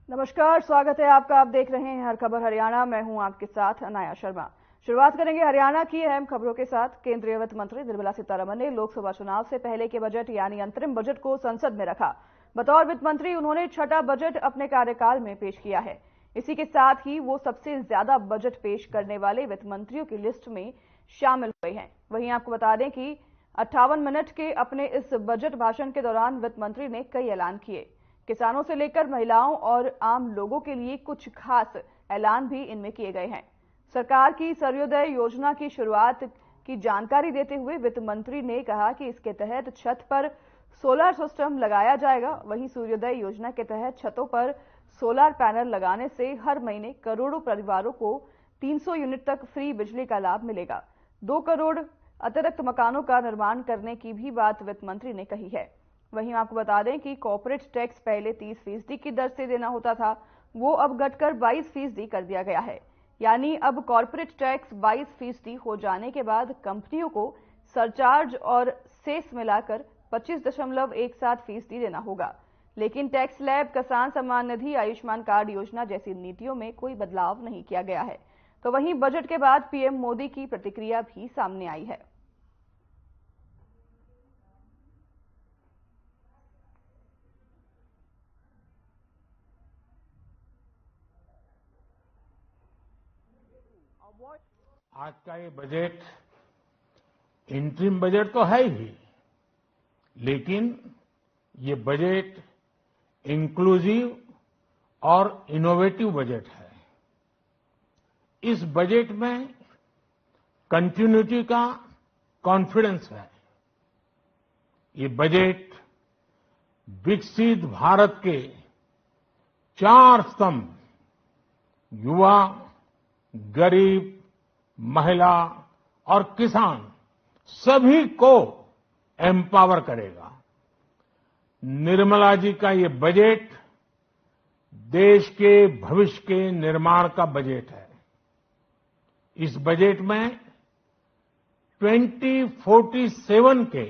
नमस्कार, स्वागत है आपका। आप देख रहे हैं हर खबर हरियाणा। मैं हूं आपके साथ अनाया शर्मा। शुरुआत करेंगे हरियाणा की अहम खबरों के साथ। केंद्रीय वित्त मंत्री निर्मला सीतारमण ने लोकसभा चुनाव से पहले के बजट यानी अंतरिम बजट को संसद में रखा। बतौर वित्त मंत्री उन्होंने छठा बजट अपने कार्यकाल में पेश किया है। इसी के साथ ही वो सबसे ज्यादा बजट पेश करने वाले वित्त मंत्रियों की लिस्ट में शामिल हुए हैं। वहीं आपको बता दें कि 58 मिनट के अपने इस बजट भाषण के दौरान वित्त मंत्री ने कई ऐलान किए। किसानों से लेकर महिलाओं और आम लोगों के लिए कुछ खास ऐलान भी इनमें किए गए हैं। सरकार की सर्वोदय योजना की शुरुआत की जानकारी देते हुए वित्त मंत्री ने कहा कि इसके तहत छत पर सोलर सिस्टम लगाया जाएगा। वहीं सूर्योदय योजना के तहत छतों पर सोलर पैनल लगाने से हर महीने करोड़ों परिवारों को 300 यूनिट तक फ्री बिजली का लाभ मिलेगा। 2 करोड़ अतिरिक्त मकानों का निर्माण करने की भी बात वित्त मंत्री ने कही है। वहीं आपको बता दें कि कॉर्पोरेट टैक्स पहले 30% की दर से देना होता था, वो अब घटकर 22% कर दिया गया है। यानी अब कॉर्पोरेट टैक्स 22% हो जाने के बाद कंपनियों को सरचार्ज और सेस मिलाकर 25.17% देना होगा। लेकिन टैक्स स्लैब, किसान सम्मान निधि, आयुष्मान कार्ड योजना जैसी नीतियों में कोई बदलाव नहीं किया गया है। तो वहीं बजट के बाद पीएम मोदी की प्रतिक्रिया भी सामने आई है। आज का ये बजट इंटरिम बजट तो है ही, लेकिन ये बजट इंक्लूसिव और इनोवेटिव बजट है। इस बजट में कंटिन्यूटी का कॉन्फिडेंस है। ये बजट विकसित भारत के 4 स्तंभ युवा, गरीब, महिला और किसान सभी को एम्पावर करेगा। निर्मला जी का ये बजट देश के भविष्य के निर्माण का बजट है। इस बजट में 2047 के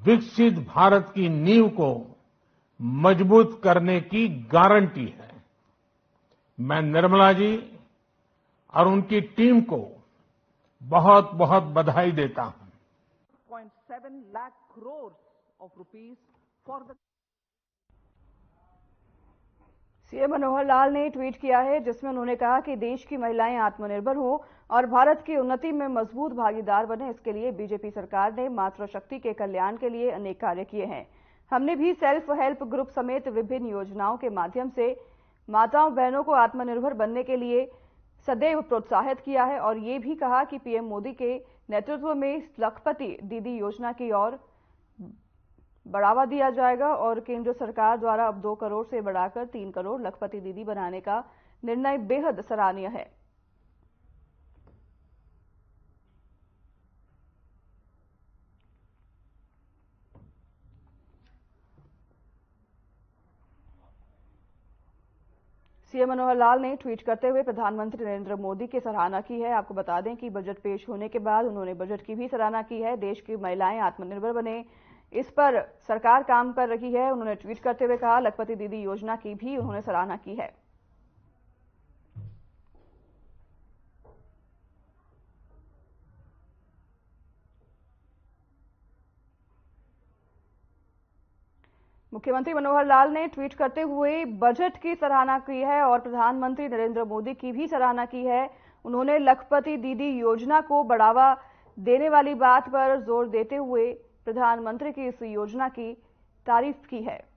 विकसित भारत की नींव को मजबूत करने की गारंटी है। मैं निर्मला जी और उनकी टीम को बहुत बहुत बधाई देता हूं। 0.7 lakh crores of rupees for the CM Manohar Lal ने ट्वीट किया है, जिसमें उन्होंने कहा कि देश की महिलाएं आत्मनिर्भर हो और भारत की उन्नति में मजबूत भागीदार बने। इसके लिए बीजेपी सरकार ने मातृशक्ति के कल्याण के लिए अनेक कार्य किए हैं। हमने भी सेल्फ हेल्प ग्रुप समेत विभिन्न योजनाओं के माध्यम से माताओं बहनों को आत्मनिर्भर बनने के लिए सदैव प्रोत्साहित किया है और ये भी कहा कि पीएम मोदी के नेतृत्व में लखपति दीदी योजना की ओर बढ़ावा दिया जाएगा और केंद्र सरकार द्वारा अब 2 करोड़ से बढ़ाकर 3 करोड़ लखपति दीदी बनाने का निर्णय बेहद सराहनीय है। सीएम मनोहर लाल ने ट्वीट करते हुए प्रधानमंत्री नरेंद्र मोदी की सराहना की है। आपको बता दें कि बजट पेश होने के बाद उन्होंने बजट की भी सराहना की है। देश की महिलाएं आत्मनिर्भर बने, इस पर सरकार काम कर रही है। उन्होंने ट्वीट करते हुए कहा, लखपति दीदी योजना की भी उन्होंने सराहना की है। मुख्यमंत्री मनोहर लाल ने ट्वीट करते हुए बजट की सराहना की है और प्रधानमंत्री नरेंद्र मोदी की भी सराहना की है। उन्होंने लखपति दीदी योजना को बढ़ावा देने वाली बात पर जोर देते हुए प्रधानमंत्री की इस योजना की तारीफ की है।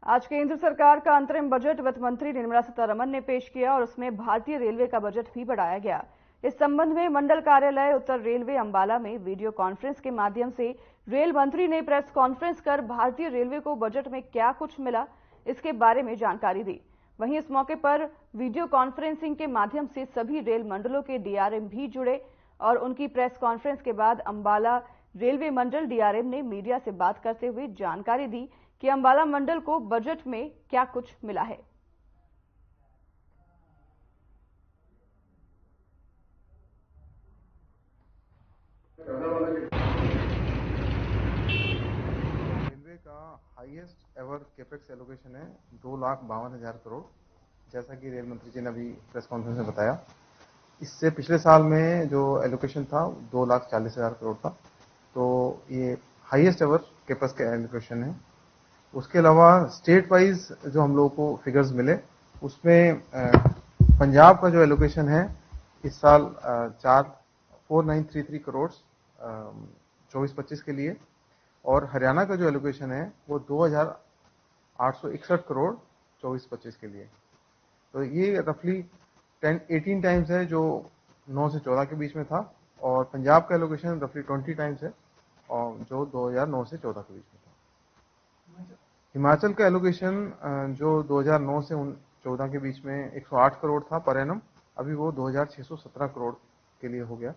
आज केंद्र सरकार का अंतरिम बजट वित्त मंत्री निर्मला सीतारमण ने पेश किया और उसमें भारतीय रेलवे का बजट भी बढ़ाया गया। इस संबंध में मंडल कार्यालय उत्तर रेलवे अंबाला में वीडियो कॉन्फ्रेंस के माध्यम से रेल मंत्री ने प्रेस कॉन्फ्रेंस कर भारतीय रेलवे को बजट में क्या कुछ मिला, इसके बारे में जानकारी दी। वहीं इस मौके पर वीडियो कॉन्फ्रेंसिंग के माध्यम से सभी रेल मंडलों के डीआरएम भी जुड़े और उनकी प्रेस कॉन्फ्रेंस के बाद अंबाला रेलवे मंडल डीआरएम ने मीडिया से बात करते हुए जानकारी दी कि अंबाला मंडल को बजट में क्या कुछ मिला है। रेलवे का हाईएस्ट एवर कैपेक्स एलोकेशन है 2,52,000 करोड़, जैसा कि रेल मंत्री जी ने अभी प्रेस कॉन्फ्रेंस में बताया। इससे पिछले साल में जो एलोकेशन था 2,40,000 करोड़ था, तो ये हाईएस्ट एवर कैपेक्स का एलोकेशन है। उसके अलावा स्टेट वाइज जो हम लोगों को फिगर्स मिले, उसमें पंजाब का जो एलोकेशन है इस साल 4,4933 करोड़ 24-25 के लिए, और हरियाणा का जो एलोकेशन है वो 2,861 करोड़ 24-25 के लिए। तो ये रफली 18 टाइम्स है जो 9 से 14 के बीच में था, और पंजाब का एलोकेशन रफली 20 टाइम्स है और जो 2009 से 14 के बीच में था। हिमाचल का एलोकेशन जो 2009 से 14 के बीच में 108 करोड़ था पर एनम, अभी वो 2,617 करोड़ के लिए हो गया।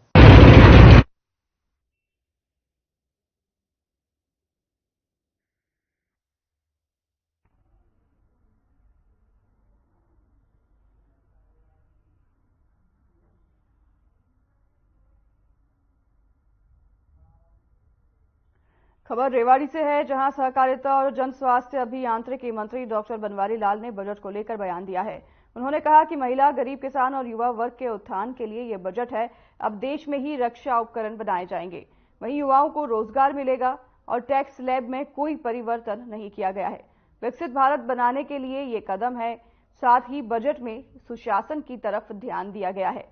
खबर रेवाड़ी से है, जहां सहकारिता और जन स्वास्थ्य अभियांत्रिकी मंत्री डॉक्टर बनवारी लाल ने बजट को लेकर बयान दिया है। उन्होंने कहा कि महिला, गरीब किसान और युवा वर्ग के उत्थान के लिए यह बजट है। अब देश में ही रक्षा उपकरण बनाए जाएंगे, वहीं युवाओं को रोजगार मिलेगा और टैक्स स्लैब में कोई परिवर्तन नहीं किया गया है। विकसित भारत बनाने के लिए ये कदम है। साथ ही बजट में सुशासन की तरफ ध्यान दिया गया है।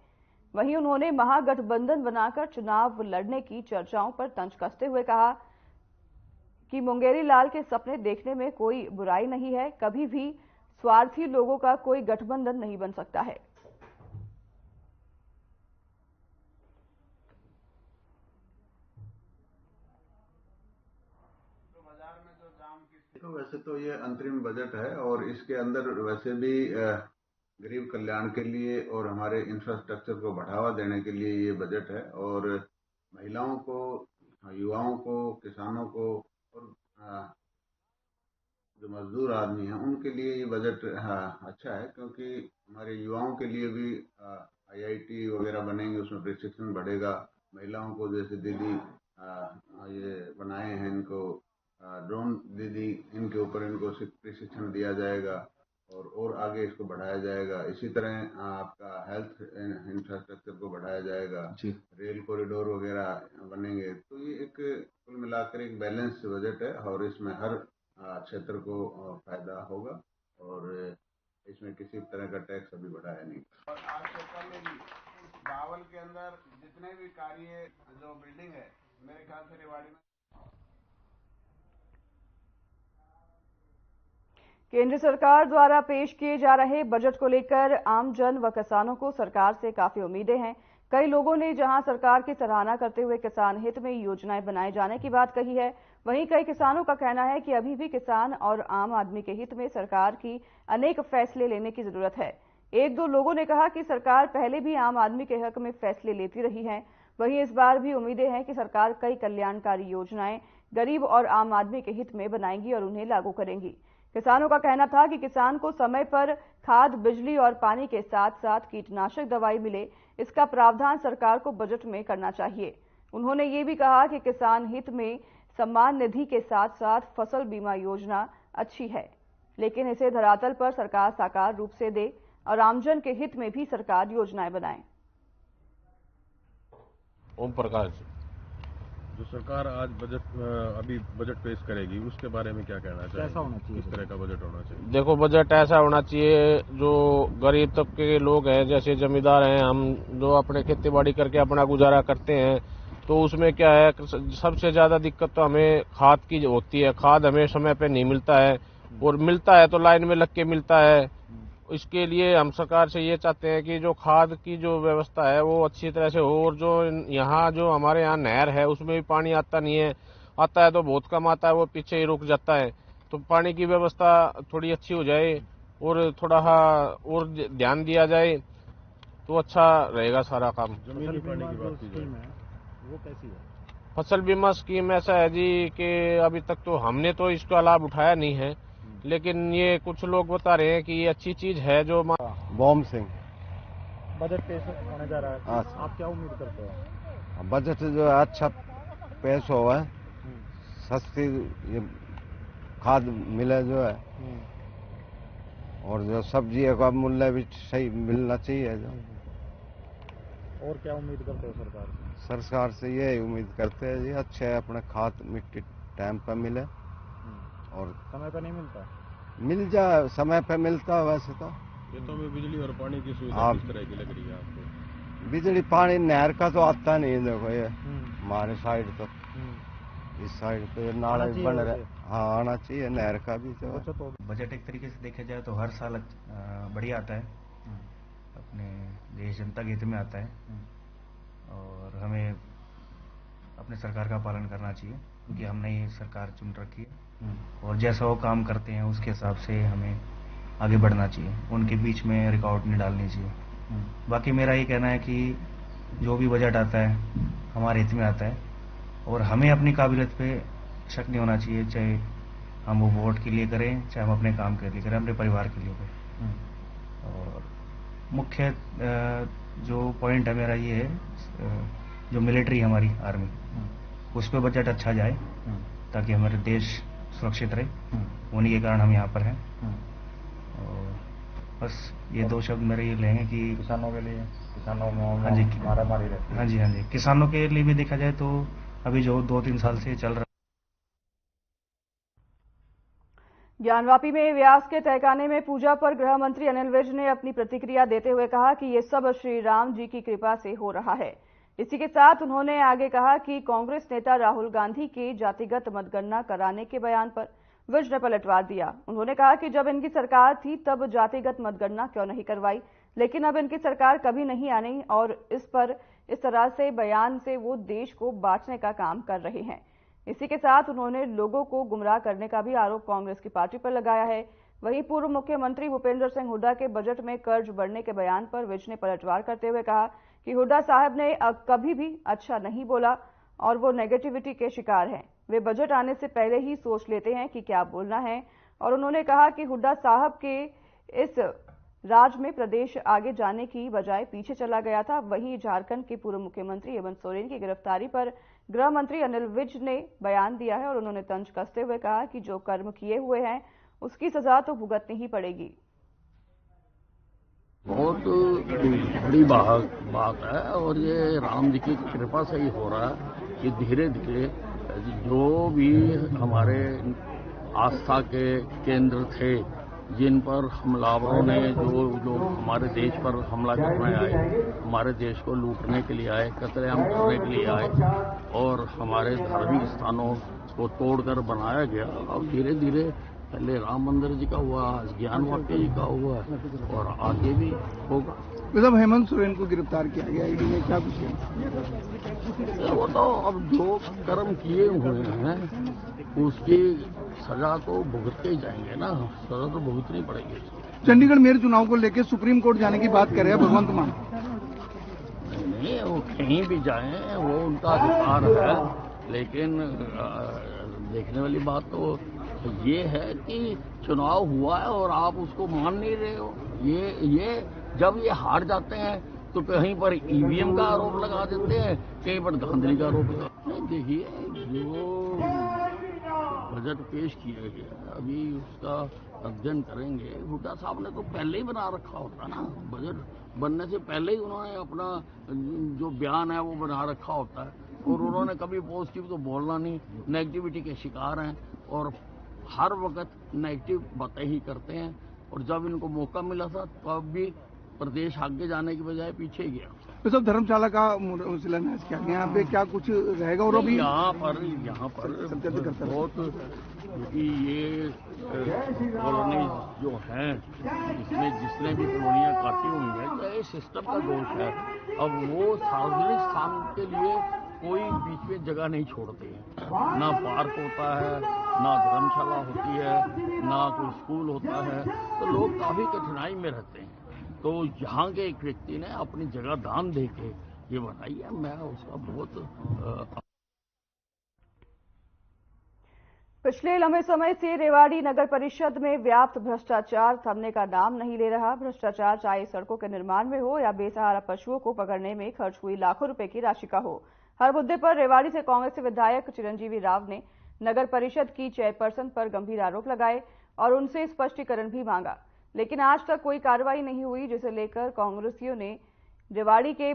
वहीं उन्होंने महागठबंधन बनाकर चुनाव लड़ने की चर्चाओं पर तंज कसते हुए कहा कि मुंगेरी लाल के सपने देखने में कोई बुराई नहीं है। कभी भी स्वार्थी लोगों का कोई गठबंधन नहीं बन सकता है। तो वैसे तो ये अंतरिम बजट है और इसके अंदर वैसे भी गरीब कल्याण के लिए और हमारे इंफ्रास्ट्रक्चर को बढ़ावा देने के लिए ये बजट है, और महिलाओं को, युवाओं को, किसानों को और जो मजदूर आदमी हैं उनके लिए ये बजट अच्छा है, क्योंकि हमारे युवाओं के लिए भी IIT वगैरह बनेंगे, उसमें प्रशिक्षण बढ़ेगा। महिलाओं को जैसे दीदी ये बनाए हैं, इनको ड्रोन दीदी, इनके ऊपर इनको प्रशिक्षण दिया जाएगा और आगे इसको बढ़ाया जाएगा। इसी तरह आपका हेल्थ इंफ्रास्ट्रक्चर को बढ़ाया जाएगा, रेल कॉरिडोर वगैरह बनेंगे। तो ये एक कुल मिलाकर एक बैलेंस बजट है और इसमें हर क्षेत्र को फायदा होगा, और इसमें किसी तरह का टैक्स अभी बढ़ाया नहीं। और आज से पहले भी बावल के अंदर जितने भी कार्य जो बिल्डिंग है, मेरे ख्याल से रेवाड़ी में केंद्र सरकार द्वारा पेश किए जा रहे बजट को लेकर आमजन व किसानों को सरकार से काफी उम्मीदें हैं। कई लोगों ने जहां सरकार की सराहना करते हुए किसान हित में योजनाएं बनाए जाने की बात कही है, वहीं कई किसानों का कहना है कि अभी भी किसान और आम आदमी के हित में सरकार की अनेक फैसले लेने की जरूरत है। एक दो लोगों ने कहा कि सरकार पहले भी आम आदमी के हक में फैसले लेती रही है, वहीं इस बार भी उम्मीदें हैं कि सरकार कई कल्याणकारी योजनाएं गरीब और आम आदमी के हित में बनाएंगी और उन्हें लागू करेंगी। किसानों का कहना था कि किसान को समय पर खाद, बिजली और पानी के साथ साथ कीटनाशक दवाई मिले, इसका प्रावधान सरकार को बजट में करना चाहिए। उन्होंने ये भी कहा कि किसान हित में सम्मान निधि के साथ साथ फसल बीमा योजना अच्छी है, लेकिन इसे धरातल पर सरकार साकार रूप से दे और आमजन के हित में भी सरकार योजनाएं बनाए। ओम प्रकाश, जो सरकार आज अभी बजट पेश करेगी उसके बारे में क्या कहना चाहिए? कैसा होना चाहिए? किस तरह का बजट होना चाहिए? देखो, बजट ऐसा होना चाहिए जो गरीब तबके के लोग हैं, जैसे जमींदार हैं, हम जो अपने खेती बाड़ी करके अपना गुजारा करते हैं, तो उसमें क्या है, सबसे ज्यादा दिक्कत तो हमें खाद की होती है। खाद हमें समय पे नहीं मिलता है, और मिलता है तो लाइन में लग के मिलता है। इसके लिए हम सरकार से ये चाहते हैं कि जो खाद की जो व्यवस्था है वो अच्छी तरह से हो, और जो यहाँ जो हमारे यहाँ नहर है उसमें भी पानी आता नहीं है, आता है तो बहुत कम आता है, वो पीछे ही रुक जाता है। तो पानी की व्यवस्था थोड़ी अच्छी हो जाए और थोड़ा और ध्यान दिया जाए तो अच्छा रहेगा सारा काम। जमीनी पानी की बात की जाए, वो कैसी है? फसल बीमा स्कीम ऐसा है जी कि अभी तक तो हमने तो इसका लाभ उठाया नहीं है, लेकिन ये कुछ लोग बता रहे हैं कि ये अच्छी चीज है जो बॉम सिंह बजट पेश होने जा रहा है, अच्छा। आप क्या उम्मीद करते हो? बजट जो है अच्छा पेश हुआ है, सस्ती ये खाद मिले जो है, और जो सब्जी का मूल्य भी सही मिलना चाहिए जो। और क्या उम्मीद करते हो सरकार से? सरकार से ये उम्मीद करते हैं जी अच्छे अपने खाद मिट्टी टाइम पर मिले, और समय पर नहीं मिलता? मिल जाए समय पे मिलता है वैसे तो। खेतों में बिजली और पानी की सुविधा किस तरह की लग रही है आपको? बिजली पानी नहर का तो आता नहीं है, देखो ये हमारे साइड तो, इस साइड पे नाले बन रहे। हाँ आना चाहिए नहर का भी जो। तो बजट एक तरीके से देखा जाए तो हर साल बढ़िया आता है, अपने देश जनता के हित में आता है, और हमें अपने सरकार का पालन करना चाहिए क्योंकि हमने ये सरकार चुन रखी है, और जैसा वो काम करते हैं उसके हिसाब से हमें आगे बढ़ना चाहिए, उनके बीच में रुकावट नहीं डालनी चाहिए। बाकी मेरा ये कहना है कि जो भी बजट आता है हमारे हित में आता है, और हमें अपनी काबिलियत पे शक नहीं होना चाहिए, चाहे हम वो वोट के लिए करें चाहे हम अपने काम के लिए करें, अपने परिवार के लिए करें। और मुख्य जो पॉइंट है मेरा ये है, जो मिलिट्री है हमारी आर्मी, उस पर बजट अच्छा जाए ताकि हमारे देश सुरक्षित रहे, उन्हीं के कारण हम यहाँ पर हैं। और बस ये दो शब्द मेरे ये लेंगे कि किसानों के लिए, किसानों में हाँ जी मारामारी रहती है। हाँ जी किसानों के लिए भी देखा जाए तो अभी जो 2-3 साल से चल रहा। ज्ञानवापी में व्यास के तहखाने में पूजा पर गृह मंत्री अनिल विज ने अपनी प्रतिक्रिया देते हुए कहा कि ये सब श्री राम जी की कृपा से हो रहा है। इसी के साथ उन्होंने आगे कहा कि कांग्रेस नेता राहुल गांधी के जातिगत मतगणना कराने के बयान पर विज ने पलटवार दिया। उन्होंने कहा कि जब इनकी सरकार थी तब जातिगत मतगणना क्यों नहीं करवाई, लेकिन अब इनकी सरकार कभी नहीं आनी, और इस पर इस तरह से बयान से वो देश को बांटने का काम कर रहे हैं। इसी के साथ उन्होंने लोगों को गुमराह करने का भी आरोप कांग्रेस की पार्टी पर लगाया है। वहीं पूर्व मुख्यमंत्री भूपेंद्र सिंह हुड्डा के बजट में कर्ज बढ़ने के बयान पर विज ने पलटवार करते हुए कहा कि हुड्डा साहब ने कभी भी अच्छा नहीं बोला और वो नेगेटिविटी के शिकार हैं। वे बजट आने से पहले ही सोच लेते हैं कि क्या बोलना है, और उन्होंने कहा कि हुड्डा साहब के इस राज में प्रदेश आगे जाने की बजाय पीछे चला गया था। वहीं झारखंड के पूर्व मुख्यमंत्री हेमंत सोरेन की गिरफ्तारी पर गृह मंत्री अनिल विज ने बयान दिया है, और उन्होंने तंज कसते हुए कहा कि जो कर्म किए हुए हैं उसकी सजा तो भुगतनी ही पड़ेगी। बहुत बड़ी बात है, और ये राम जी की कृपा से ही हो रहा है कि धीरे धीरे जो भी हमारे आस्था के केंद्र थे, जिन पर हमलावरों ने जो हमारे देश पर हमला करने आए, हमारे देश को लूटने के लिए आए, कतलेआम करने के लिए आए, और हमारे धार्मिक स्थानों को तोड़कर बनाया गया। अब धीरे धीरे पहले राम मंदिर जी का हुआ, ज्ञानवापी जी का हुआ, और आगे भी होगा। मतलब हेमंत सोरेन को गिरफ्तार किया गया ईडी ने, क्या कुछ किया? वो तो अब जो कर्म किए हुए हैं उसकी सजा तो भुगत के ही जाएंगे ना, सजा तो भुगतनी पड़ेगी। चंडीगढ़ मेयर चुनाव को लेकर सुप्रीम कोर्ट जाने की बात कर रहे हैं भगवंत मान। नहीं, वो कहीं भी जाएं वो उनका अधिकार है, लेकिन देखने वाली बात तो ये है कि चुनाव हुआ है और आप उसको मान नहीं रहे हो। ये जब ये हार जाते हैं तो कहीं पर ईवीएम का आरोप लगा देते हैं, कहीं पर धांधली का आरोप लगा। नहीं, देखिए जो बजट पेश किया गया अभी उसका अध्ययन करेंगे। हुड्डा साहब ने तो पहले ही बना रखा होता ना, बजट बनने से पहले ही उन्होंने अपना जो बयान है वो बना रखा होता है, और उन्होंने कभी पॉजिटिव तो बोलना नहीं, नेगेटिविटी के शिकार हैं और हर वक्त नेगेटिव बातें ही करते हैं। और जब इनको मौका मिला था तब भी प्रदेश आगे जाने की बजाय पीछे गया। तो सब धर्मशाला का शिलान्यास किया गया, यहाँ पे क्या कुछ रहेगा? और अभी यहाँ पर बहुत, क्योंकि ये कॉलोनी जो हैं इसमें जिसने भी कॉलोनियाँ काटी हुई हैं, तो ये सिस्टम का दोष है। अब वो सार्वजनिक स्थान के लिए कोई बीच में जगह नहीं छोड़ते हैं, ना पार्क होता है, ना धर्मशाला होती है, ना कोई स्कूल होता है, तो लोग काफी कठिनाई में रहते हैं। तो यहाँ के एक व्यक्ति ने अपनी जगह दान दे के ये बनाई है, मैं उसका बहुत पिछले लंबे समय से रेवाड़ी नगर परिषद में व्याप्त भ्रष्टाचार थमने का नाम नहीं ले रहा। भ्रष्टाचार चाहे सड़कों के निर्माण में हो या बेसहारा पशुओं को पकड़ने में खर्च हुई लाखों रुपए की राशि का हो, हर मुद्दे पर रेवाड़ी से कांग्रेस विधायक चिरंजीवी राव ने नगर परिषद की चेयरपर्सन पर गंभीर आरोप लगाए और उनसे स्पष्टीकरण भी मांगा, लेकिन आज तक कोई कार्रवाई नहीं हुई, जिसे लेकर कांग्रेसियों ने रेवाड़ी के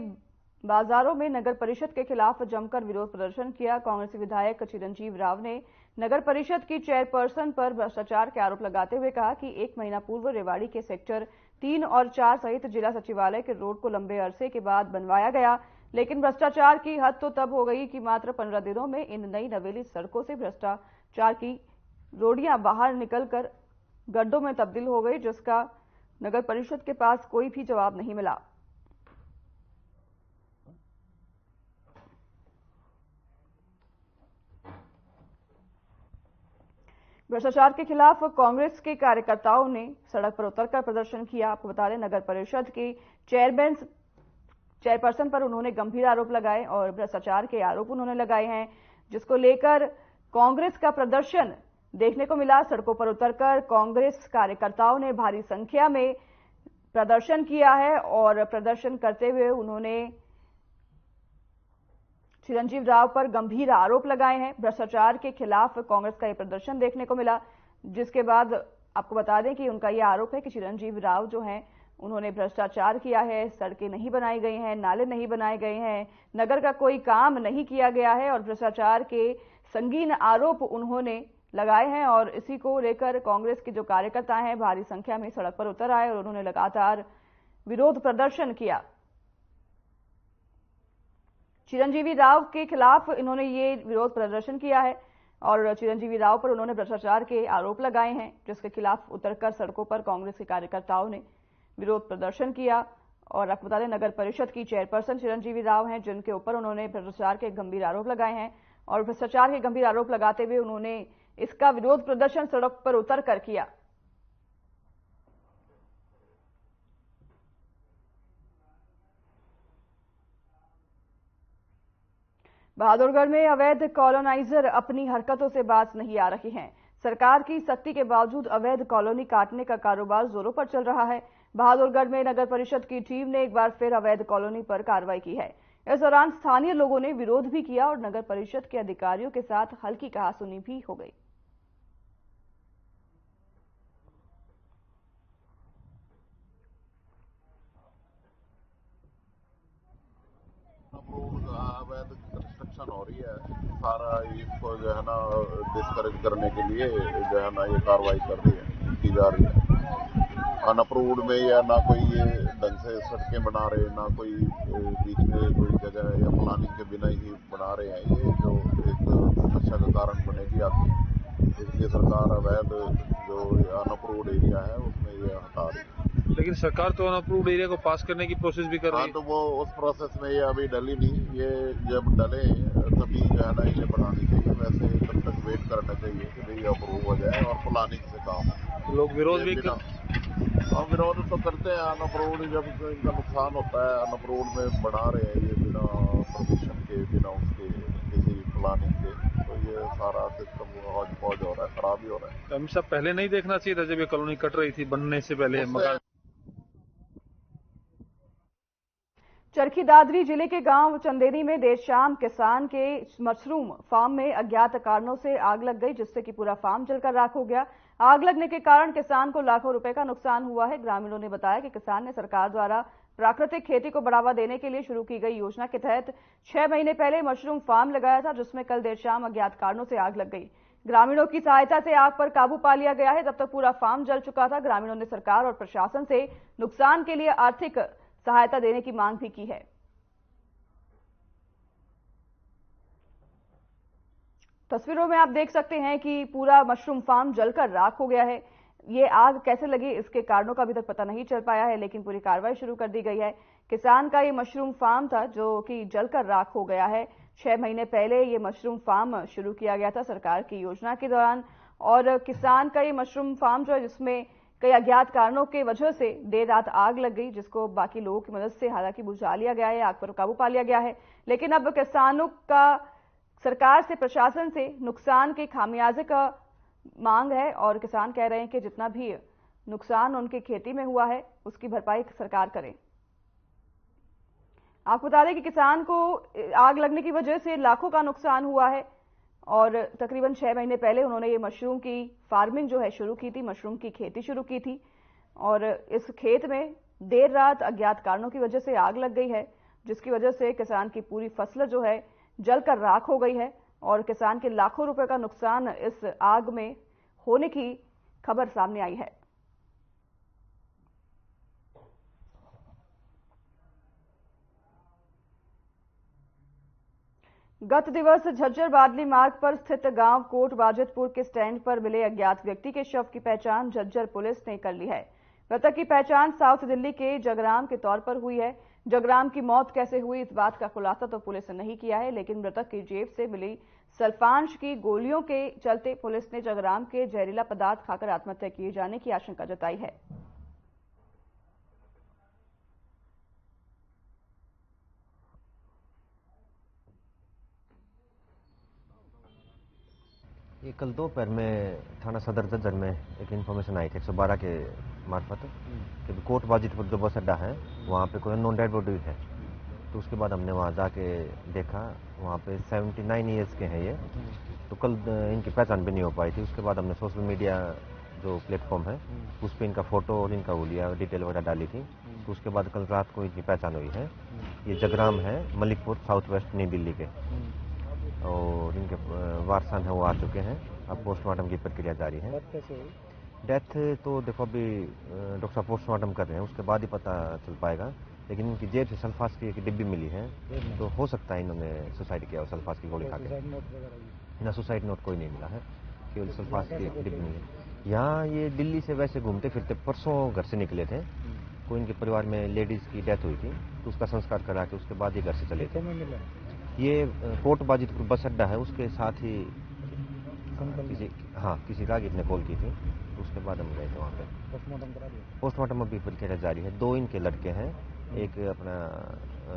बाजारों में नगर परिषद के खिलाफ जमकर विरोध प्रदर्शन किया। कांग्रेसी विधायक चिरंजीवी राव ने नगर परिषद की चेयरपर्सन पर भ्रष्टाचार के आरोप लगाते हुए कहा कि 1 महीना पूर्व रेवाड़ी के सेक्टर 3 और 4 सहित जिला सचिवालय के रोड को लंबे अरसे के बाद बनवाया गया, लेकिन भ्रष्टाचार की हद तो तब हो गई कि मात्र 15 दिनों में इन नई नवेली सड़कों से भ्रष्टाचार की रोडियां बाहर निकलकर गड्ढों में तब्दील हो गई, जिसका नगर परिषद के पास कोई भी जवाब नहीं मिला। भ्रष्टाचार के खिलाफ कांग्रेस के कार्यकर्ताओं ने सड़क पर उतरकर प्रदर्शन किया। आपको बता दें, नगर परिषद की चेयरपर्सन पर उन्होंने गंभीर आरोप लगाए और भ्रष्टाचार के आरोप उन्होंने लगाए हैं, जिसको लेकर कांग्रेस का प्रदर्शन देखने को मिला। सड़कों पर उतरकर कांग्रेस कार्यकर्ताओं ने भारी संख्या में प्रदर्शन किया है और प्रदर्शन करते हुए उन्होंने चिरंजीवी राव पर गंभीर आरोप लगाए हैं। भ्रष्टाचार के खिलाफ कांग्रेस का यह प्रदर्शन देखने को मिला, जिसके बाद आपको बता दें कि उनका यह आरोप है कि चिरंजीवी राव जो हैं उन्होंने भ्रष्टाचार किया है, सड़कें नहीं बनाई गई हैं, नाले नहीं बनाए गए हैं, नगर का कोई काम नहीं किया गया है और भ्रष्टाचार के संगीन आरोप उन्होंने लगाए हैं। और इसी को लेकर कांग्रेस के जो कार्यकर्ता हैं भारी संख्या में सड़क पर उतर आए और उन्होंने लगातार विरोध प्रदर्शन किया। चिरंजीवी राव के खिलाफ इन्होंने ये विरोध प्रदर्शन किया है और चिरंजीवी राव पर उन्होंने भ्रष्टाचार के आरोप लगाए हैं, जिसके खिलाफ उतरकर सड़कों पर कांग्रेस के कार्यकर्ताओं ने विरोध प्रदर्शन किया। और आपको बता दें, नगर परिषद की चेयरपर्सन चिरंजीवी राव हैं, जिनके ऊपर उन्होंने भ्रष्टाचार के गंभीर आरोप लगाए हैं और भ्रष्टाचार के गंभीर आरोप लगाते हुए उन्होंने इसका विरोध प्रदर्शन सड़क पर उतरकर किया। बहादुरगढ़ में अवैध कॉलोनाइजर अपनी हरकतों से बाज नहीं आ रहे हैं। सरकार की सख्ती के बावजूद अवैध कॉलोनी काटने का कारोबार जोरों पर चल रहा है। बहादुरगढ़ में नगर परिषद की टीम ने एक बार फिर अवैध कॉलोनी पर कार्रवाई की है। इस दौरान स्थानीय लोगों ने विरोध भी किया और नगर परिषद के अधिकारियों के साथ हल्की कहासुनी भी हो गई। अवैध कंस्ट्रक्शन हो रही है, सारा इसको जो है ना डिस्करेज करने के लिए जो है ना ये कार्रवाई की जा रही है। अनअप्रूव्ड में या ना कोई ये ढंग से सड़कें बना रहे, ना कोई बीच में कोई जगह या प्लानिंग के बिना ही बना रहे हैं, ये जो एक समस्या का कारण बनेगी आगे। इसलिए सरकार अवैध जो अनअप्रूव्ड एरिया है उसमें ये हटा रही है। लेकिन सरकार तो अनअप्रूव्ड एरिया को पास करने की प्रोसेस भी कर रही है। तो वो उस प्रोसेस में ये अभी डली नहीं, ये जब डले तभी जो है ना इन्हें बनानी चाहिए। वैसे तब तक वेट करना चाहिए कि भाई अप्रूव हो जाए और प्लानिंग से काम हो। लोग विरोध भी हाँ, विरोध तो करते हैं। अनअप्रूव्ड जब इनका नुकसान होता है, अनअप्रूव्ड में बना रहे हैं ये बिना परमिशन के, बिना उसके किसी प्लानिंग के, तो ये सारा सिस्टम हौज पौज हो रहा है, खराब ही हो रहा है। तो हमेशा पहले नहीं देखना चाहिए था जब ये कॉलोनी कट रही थी, बनने से पहले मकान। चरखी दादरी जिले के गांव चंदेरी में देर शाम किसान के मशरूम फार्म में अज्ञात कारणों से आग लग गई, जिससे कि पूरा फार्म जलकर राख हो गया। आग लगने के कारण किसान को लाखों रुपए का नुकसान हुआ है। ग्रामीणों ने बताया कि किसान ने सरकार द्वारा प्राकृतिक खेती को बढ़ावा देने के लिए शुरू की गई योजना के तहत 6 महीने पहले मशरूम फार्म लगाया था, जिसमें कल देर शाम अज्ञात कारणों से आग लग गई। ग्रामीणों की सहायता से आग पर काबू पा लिया गया है। तब तक पूरा फार्म जल चुका था। ग्रामीणों ने सरकार और प्रशासन से नुकसान के लिए आर्थिक सहायता देने की मांग भी की है। तस्वीरों में आप देख सकते हैं कि पूरा मशरूम फार्म जलकर राख हो गया है। ये आग कैसे लगी इसके कारणों का अभी तक पता नहीं चल पाया है, लेकिन पूरी कार्रवाई शुरू कर दी गई है। किसान का ये मशरूम फार्म था जो कि जलकर राख हो गया है। 6 महीने पहले ये मशरूम फार्म शुरू किया गया था सरकार की योजना के दौरान, और किसान का ये मशरूम फार्म जो है जिसमें कई अज्ञात कारणों की वजह से देर रात आग लग गई, जिसको बाकी लोगों की मदद से हालांकि बुझा लिया गया है, आग पर काबू पा लिया गया है। लेकिन अब किसानों का सरकार से, प्रशासन से नुकसान के खामियाजे का मांग है और किसान कह रहे हैं कि जितना भी नुकसान उनकी खेती में हुआ है उसकी भरपाई सरकार करे। आपको बता दें कि किसान को आग लगने की वजह से लाखों का नुकसान हुआ है और तकरीबन 6 महीने पहले उन्होंने ये मशरूम की फार्मिंग जो है शुरू की थी, मशरूम की खेती शुरू की थी और इस खेत में देर रात अज्ञात कारणों की वजह से आग लग गई है, जिसकी वजह से किसान की पूरी फसल जो है जलकर राख हो गई है और किसान के लाखों रुपए का नुकसान इस आग में होने की खबर सामने आई है। गत दिवस झज्जर बादली मार्ग पर स्थित गांव कोट बाजितपुर के स्टैंड पर मिले अज्ञात व्यक्ति के शव की पहचान झज्जर पुलिस ने कर ली है। मृतक की पहचान साउथ दिल्ली के जगराम के तौर पर हुई है। जगराम की मौत कैसे हुई इस बात का खुलासा तो पुलिस ने नहीं किया है, लेकिन मृतक की जेब से मिली सल्फांश की गोलियों के चलते पुलिस ने जगराम के जहरीला पदार्थ खाकर आत्महत्या किए जाने की आशंका जताई है। ये कल दोपहर में थाना सदर झज्जर में एक इन्फॉर्मेशन आई थी 112 के मार्फत कि कोट बाजितपुर जो बस अड्डा है वहाँ पे कोई नॉन डेड बॉडी है। तो उसके बाद हमने वहाँ जाके देखा, वहाँ पे 79 ईयर्स के हैं ये। तो कल इनकी पहचान भी नहीं हो पाई थी। उसके बाद हमने सोशल मीडिया जो प्लेटफॉर्म है उस पर इनका फोटो और इनका हुलिया डिटेल वगैरह डाली थी। तो उसके बाद कल रात को इनकी पहचान हुई है। ये जगराम है, मलिकपुर, साउथ वेस्ट नई दिल्ली के, और इनके वारसान है वो आ चुके हैं। अब पोस्टमार्टम की प्रक्रिया जारी है। डेथ तो देखो अभी डॉक्टर साहब पोस्टमार्टम कर रहे हैं, उसके बाद ही पता चल पाएगा। लेकिन इनकी जेब से सल्फास की एक डिब्बी मिली है, तो हो सकता है इन्होंने सुसाइड किया हो सल्फास की गोली खा के। ना सुसाइड नोट कोई नहीं मिला है, केवल सल्फास की डिब्बी मिली। यहाँ ये दिल्ली से वैसे घूमते फिरते परसों घर से निकले थे। कोई इनके परिवार में लेडीज की डेथ हुई थी, तो उसका संस्कार करा के उसके बाद ही घर से चले थे। ये कोट बाजितपुर बस अड्डा है, उसके साथ ही किसी राहगीर ने कॉल की थी, तो उसके बाद हम गए थे वहाँ पे। पोस्टमार्टम करा दिया? पोस्टमार्टम अभी प्रक्रिया जारी है। 2 इनके लड़के हैं, एक अपना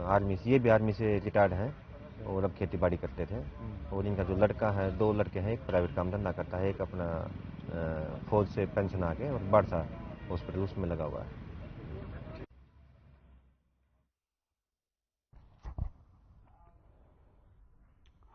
आर्मी से, ये भी आर्मी से रिटायर्ड हैं और अब खेती बाड़ी करते थे। और इनका जो लड़का है, 2 लड़के हैं, एक प्राइवेट काम धंधा करता है, एक अपना फौज से पेंशन आ के और बाड़सा हॉस्पिटल उसमें लगा हुआ है।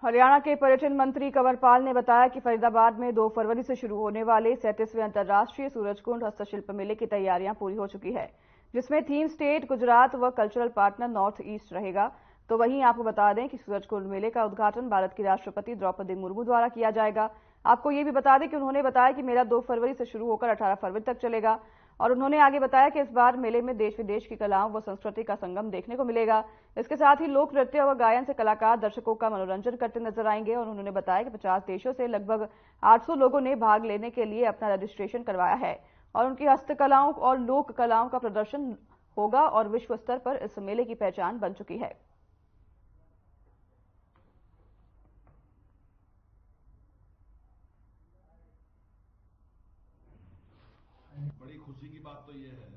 हरियाणा के पर्यटन मंत्री कंवरपाल ने बताया कि फरीदाबाद में 2 फरवरी से शुरू होने वाले 37वें अंतर्राष्ट्रीय सूरजकुंड हस्तशिल्प मेले की तैयारियां पूरी हो चुकी है, जिसमें थीम स्टेट गुजरात व कल्चरल पार्टनर नॉर्थ ईस्ट रहेगा। तो वहीं आपको बता दें कि सूरजकुंड मेले का उद्घाटन भारत की राष्ट्रपति द्रौपदी मुर्मू द्वारा किया जाएगा। आपको ये भी बता दें कि उन्होंने बताया कि मेला 2 फरवरी से शुरू होकर 18 फरवरी तक चलेगा और उन्होंने आगे बताया कि इस बार मेले में देश विदेश की कलाओं व संस्कृति का संगम देखने को मिलेगा। इसके साथ ही लोक नृत्य व गायन से कलाकार दर्शकों का मनोरंजन करते नजर आएंगे और उन्होंने बताया कि 50 देशों से लगभग 800 लोगों ने भाग लेने के लिए अपना रजिस्ट्रेशन करवाया है और उनकी हस्तकलाओं और लोक कलाओं का प्रदर्शन होगा और विश्व स्तर पर इस मेले की पहचान बन चुकी है। बड़ी खुशी की बात तो ये है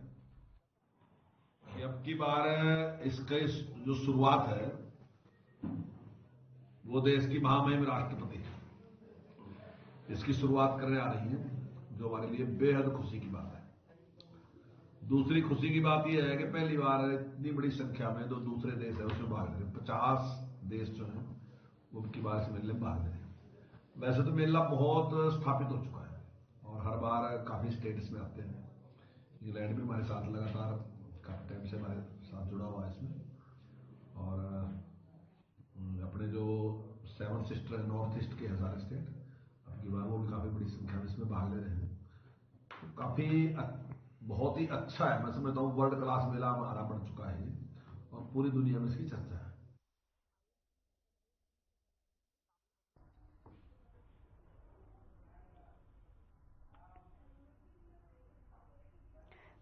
कि अब की बार इसका जो शुरुआत है वो देश की महामहिम राष्ट्रपति इसकी शुरुआत करने आ रही है, जो हमारे लिए बेहद खुशी की बात है। दूसरी खुशी की बात यह है कि पहली बार इतनी बड़ी संख्या में जो दूसरे देश है उसमें भाग ले रहे, 50 देश जो है वो की बार इस मेले में भाग ले रहे हैं। वैसे तो मेला बहुत स्थापित हो चुका है और हर बार काफी स्टेट्स में आते हैं। इंग्लैंड भी हमारे साथ लगातार काफी टाइम से हमारे साथ जुड़ा हुआ है इसमें, और अपने जो 7 सिस्टर है नॉर्थ ईस्ट के सारे स्टेट, अब की बार वो भी काफी बड़ी संख्या में इसमें भाग ले रहे हैं। तो काफी बहुत ही अच्छा है, मैं समझता हूँ वर्ल्ड क्लास मेला हमारा बन चुका है ये और पूरी दुनिया में इसकी चर्चा है।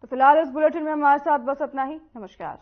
तो फिलहाल इस बुलेटिन में हमारे साथ बस इतना ही। नमस्कार।